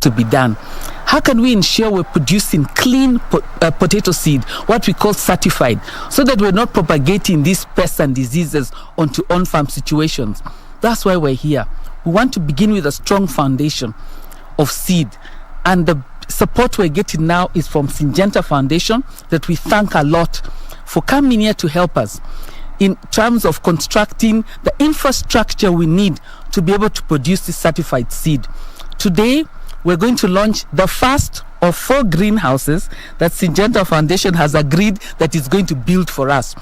to be done. How can we ensure we're producing clean potato seed, what we call certified, so that we're not propagating these pests and diseases onto on-farm situations? That's why we're here. We want to begin with a strong foundation of seed, and the support we're getting now is from Syngenta Foundation, that we thank a lot for coming here to help us in terms of constructing the infrastructure we need to be able to produce this certified seed. Today, we're going to launch the first of 4 greenhouses that Syngenta Foundation has agreed that it's going to build for us.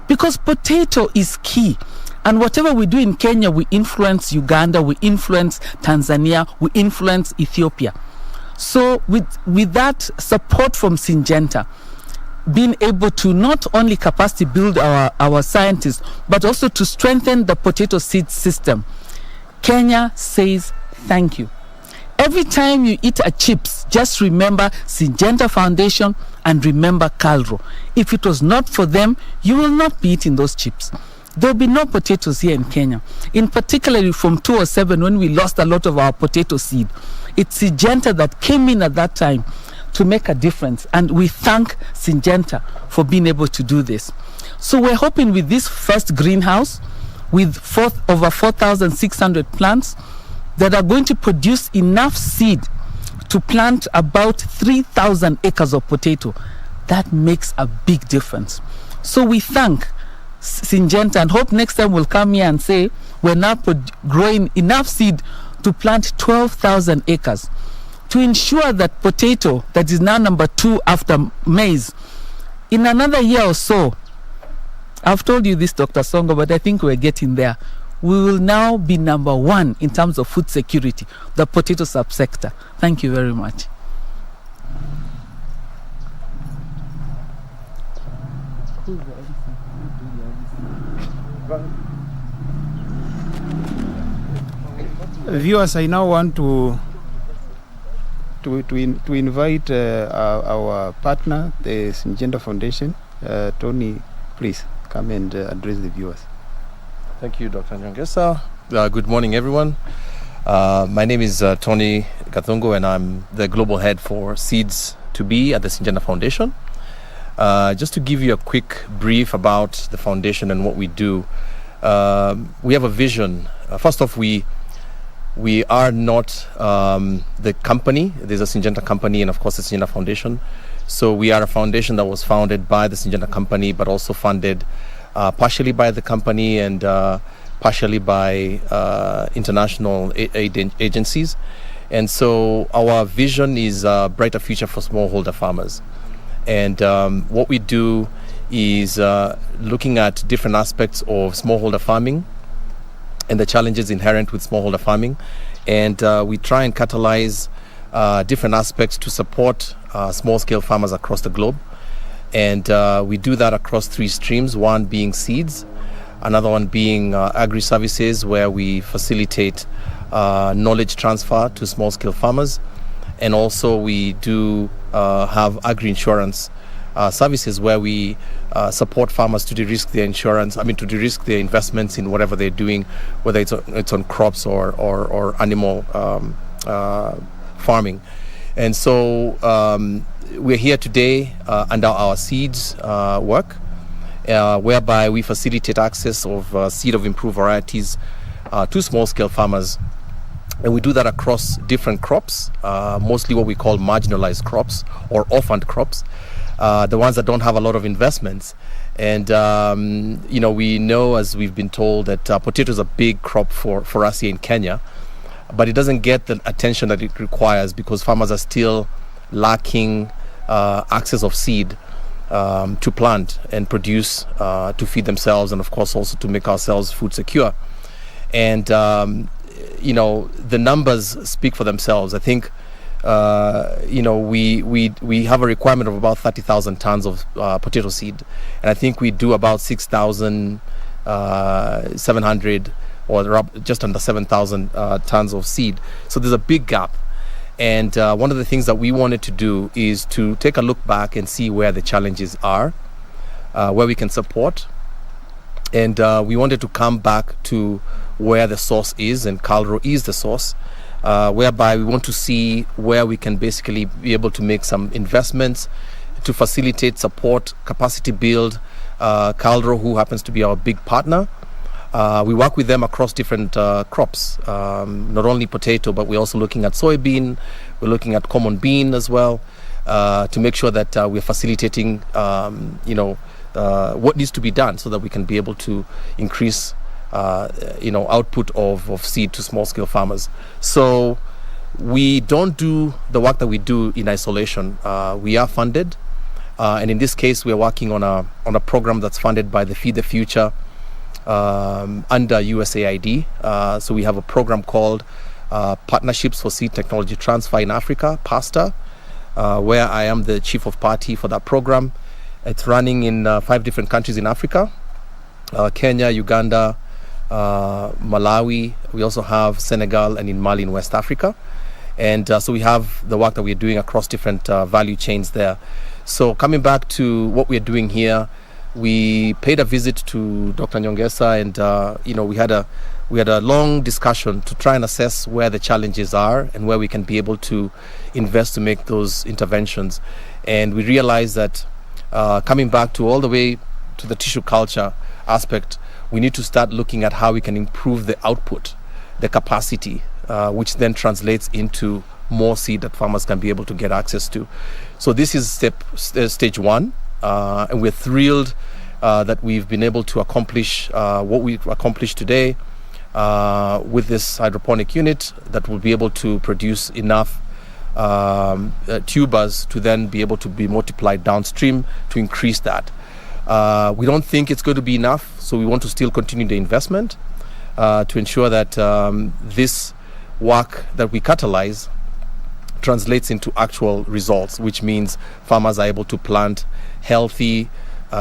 Because potato is key. And whatever we do in Kenya, we influence Uganda, we influence Tanzania, we influence Ethiopia. So with that support from Syngenta, being able to not only capacity build our scientists, but also to strengthen the potato seed system, Kenya says thank you. Every time you eat a chips, just remember Syngenta Foundation and remember Calro. If it was not for them, you will not be eating those chips. There will be no potatoes here in Kenya. In particular from 2007, when we lost a lot of our potato seed, it's Syngenta that came in at that time to make a difference. And we thank Syngenta for being able to do this. So we're hoping with this first greenhouse, with over 4,600 plants, that are going to produce enough seed to plant about 3,000 acres of potato. That makes a big difference. So we thank Syngenta and hope next time we'll come here and say we're now growing enough seed to plant 12,000 acres to ensure that potato, that is now number 2 after maize, in another year or so, I've told you this, Dr. Songo, but I think we're getting there. We will now be number 1 in terms of food security, the potato subsector. Thank you very much. Viewers, I now want to invite our partner, the Syngenta Foundation. Tony, please come and address the viewers. Thank you, Dr. Nyongesa. Good morning, everyone. My name is Tony Gathungo, and I'm the global head for Seeds to Be at the Syngenta Foundation. Just to give you a quick brief about the foundation and what we do, we have a vision. First off, we are not the company. There's a Syngenta company and, of course, the Syngenta Foundation. So we are a foundation that was founded by the Syngenta company, but also funded partially by the company and partially by international aid agencies. And so our vision is a brighter future for smallholder farmers. And what we do is looking at different aspects of smallholder farming and the challenges inherent with smallholder farming. And we try and catalyze different aspects to support small-scale farmers across the globe. And we do that across 3 streams, one being seeds, another one being agri-services, where we facilitate knowledge transfer to small-scale farmers. And also we do have agri-insurance services, where we support farmers to de-risk their to de-risk their investments in whatever they're doing, whether it's on crops or animal farming. And so we're here today under our seeds work, whereby we facilitate access of seed of improved varieties to small-scale farmers. And we do that across different crops, mostly what we call marginalized crops or orphaned crops, the ones that don't have a lot of investments. And, we know, as we've been told, that potato is a big crop for us here in Kenya, but it doesn't get the attention that it requires because farmers are still lacking access of seed to plant and produce to feed themselves, and of course also to make ourselves food secure. And the numbers speak for themselves. I think we have a requirement of about 30,000 tons of potato seed, and I think we do about 6,700 or just under 7,000 tons of seed. So there's a big gap. And one of the things that we wanted to do is to take a look back and see where the challenges are, where we can support. And we wanted to come back to where the source is, and Calro is the source. whereby we want to see where we can basically be able to make some investments to facilitate, support, capacity build. Caldro, who happens to be our big partner, we work with them across different crops, not only potato, but we're also looking at soybean, we're looking at common bean as well, to make sure that we're facilitating, what needs to be done so that we can be able to increase, output of seed to small-scale farmers. So we don't do the work that we do in isolation. We are funded, and in this case, we are working on a program that's funded by the Feed the Future under USAID. So we have a program called Partnerships for Seed Technology Transfer in Africa, PASTA, where I am the chief of party for that program. It's running in 5 different countries in Africa, Kenya, Uganda, Malawi. We also have Senegal, and in Mali in West Africa. And so we have the work that we're doing across different value chains there. So coming back to what we're doing here, we paid a visit to Dr. Nyongesa, and we had a long discussion to try and assess where the challenges are and where we can be able to invest to make those interventions. And we realized that coming back to all the way to the tissue culture aspect, we need to start looking at how we can improve the output, the capacity, which then translates into more seed that farmers can be able to get access to. So this is stage 1, and we're thrilled that we've been able to accomplish what we've accomplished today with this hydroponic unit that will be able to produce enough tubers to then be able to be multiplied downstream to increase that. We don't think it's going to be enough, so we want to still continue the investment to ensure that this work that we catalyze translates into actual results, which means farmers are able to plant healthy,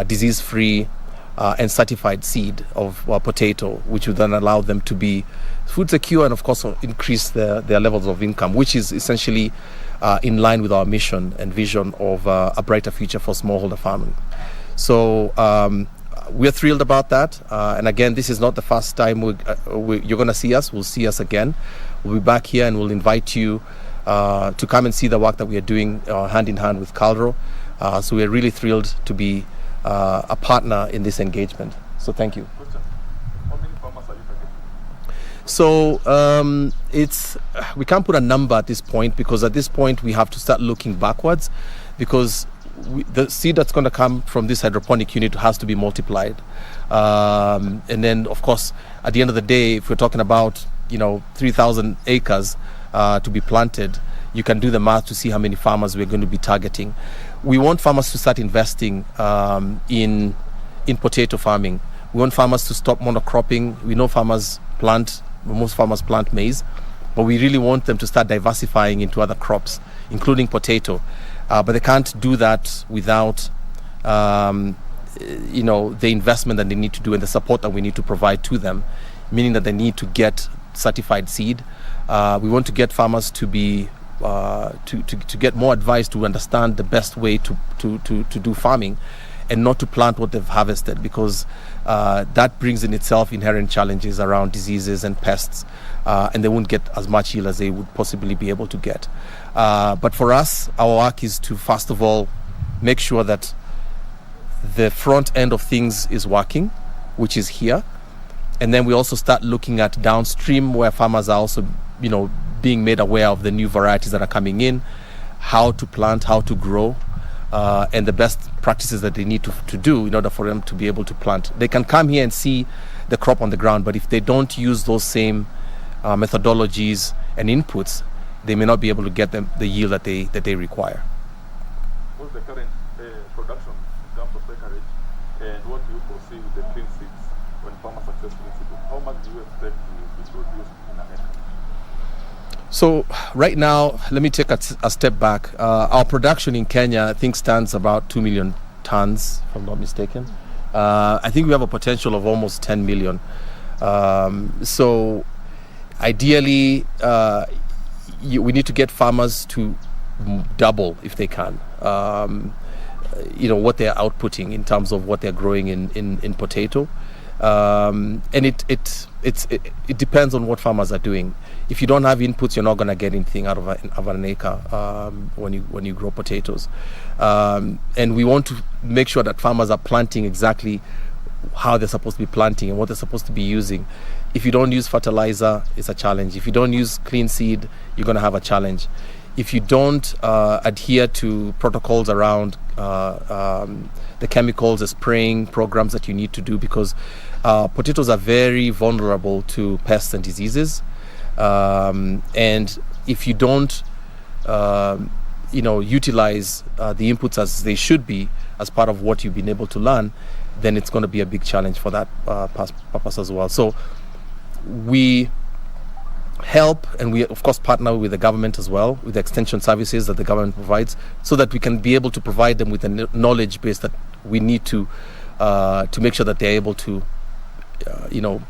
disease-free, and certified seed of potato, which will then allow them to be food secure and, of course, increase their levels of income, which is essentially in line with our mission and vision of a brighter future for smallholder farming. So we're thrilled about that. And again, this is not the first time you're going to see us. We'll see us again. We'll be back here, and we'll invite you to come and see the work that we are doing hand in hand with Caldro. So we're really thrilled to be a partner in this engagement. So thank you. How many farmers are you targeting? So we can't put a number at this point, because at this point we have to start looking backwards, because the seed that's going to come from this hydroponic unit has to be multiplied. And then, of course, at the end of the day, if we're talking about 3,000 acres to be planted, you can do the math to see how many farmers we're going to be targeting. We want farmers to start investing in potato farming. We want farmers to stop monocropping. We know most farmers plant maize, but we really want them to start diversifying into other crops, including potato. But they can't do that without the investment that they need to do and the support that we need to provide to them, meaning that they need to get certified seed. We want to get farmers to be to get more advice, to understand the best way to do farming, and not to plant what they've harvested, because that brings in itself inherent challenges around diseases and pests, and they won't get as much yield as they would possibly be able to get. But for us, our work is to, first of all, make sure that the front end of things is working, which is here. And then we also start looking at downstream, where farmers are also, being made aware of the new varieties that are coming in, how to plant, how to grow, and the best practices that they need to do in order for them to be able to plant. They can come here and see the crop on the ground, but if they don't use those same methodologies and inputs, they may not be able to get the yield that they require. What's the current production in terms of acreage, and what do you foresee with the clean seeds when farmers successfully seed? How much do you expect to produce in an acre? So right now, let me take a step back. Our production in Kenya, I think, stands about 2 million tons, if I'm not mistaken. I think we have a potential of almost 10 million. So ideally, we need to get farmers to double, if they can, what they're outputting in terms of what they're growing in potato. And it depends on what farmers are doing. If you don't have inputs, you're not going to get anything out of an acre when you grow potatoes. And we want to make sure that farmers are planting exactly how they're supposed to be planting and what they're supposed to be using. If you don't use fertilizer, it's a challenge. If you don't use clean seed, you're going to have a challenge. If you don't adhere to protocols around the chemicals, the spraying programs that you need to do, because potatoes are very vulnerable to pests and diseases. And if you don't, utilize the inputs as they should be as part of what you've been able to learn, then it's going to be a big challenge for that purpose as well. So we help, and we of course partner with the government as well, with the extension services that the government provides, so that we can be able to provide them with the knowledge base that we need to make sure that they're able to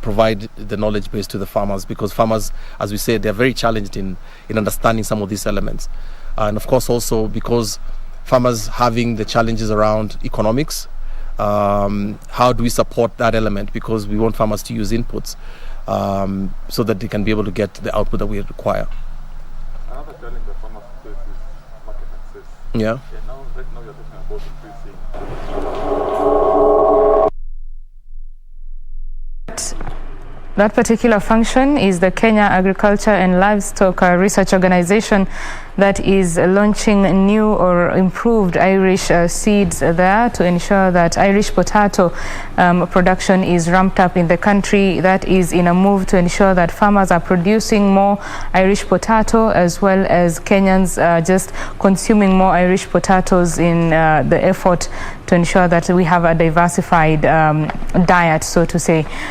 provide the knowledge base to the farmers, because farmers, as we said, they're very challenged in understanding some of these elements. And of course also because farmers having the challenges around economics, how do we support that element, because we want farmers to use inputs so that they can be able to get the output that we require. Another challenge that farmers face is market access. Yeah. And right now you're talking about increasing. That particular function is the Kenya Agriculture and Livestock Research Organization that is launching new or improved Irish seeds there to ensure that Irish potato production is ramped up in the country. That is in a move to ensure that farmers are producing more Irish potato, as well as Kenyans just consuming more Irish potatoes in the effort to ensure that we have a diversified diet, so to say.